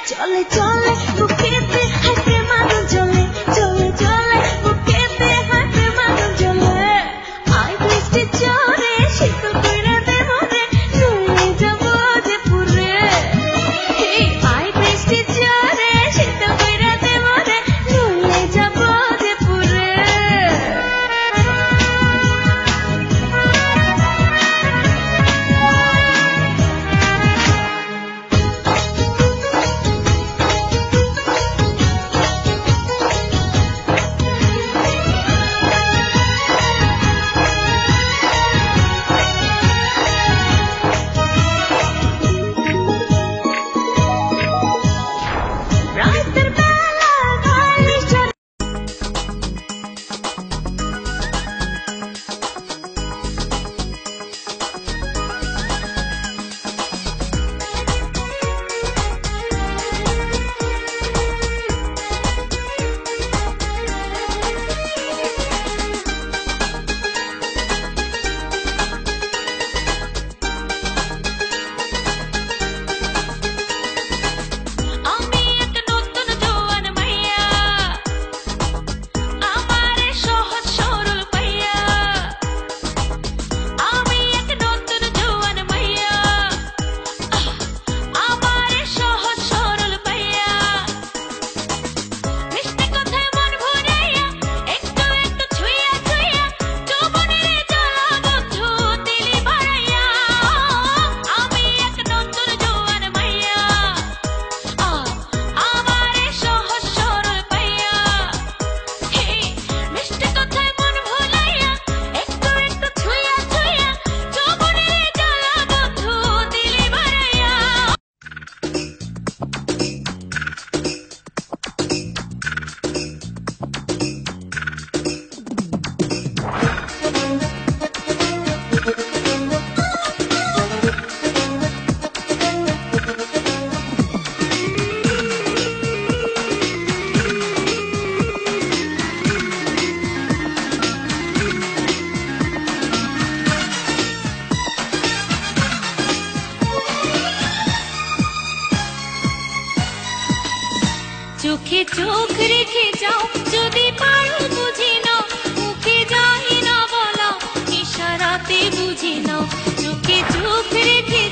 চলে চলে বুকেতে হায় প্রেম আগুন জ্বলে, চলে চলে বুকেতে হায় প্রেম আগুন জ্বলে। আয় বৃষ্টি ঝরে শীতল কইরা দে মরে, নইলে যাবো যে পুরে। আয় বৃষ্টি ঝরে শীতল কইরা দে মরে, নইলে যাবো যে পুরে। রাতের বেলা বালিশ ঝরে আমি এক নতুন জোয়ান মাইয়া, আমারে সহজ সরল পাইয়া। আমি এক নতুন জোয়ান মাইয়া, আমারে সহজ সরল পাইয়া। মিষ্টি কথায় মন ভরাইয়া, একটু একটু ছুঁইয়া ছুঁইয়া, যৌবনের জ্বালা বন্ধু দিলি বাড়াইয়া। আমি এক নতুন জোয়ান মাইয়া, আমারে সহজ সরল পাইয়া। মিষ্টি কথায় মন ভুলাইয়া, একটু একটু ছুঁইয়া ছুঁইয়া, যৌবনের জ্বালা বন্ধু দিলি বাড়াইয়া। চোখে চোখ রেখে যাও, যদি পারো বুঝি নাও, মুখে যাই না বলা, ইশারাতে বুঝি নাও। চোখে চোখ রেখে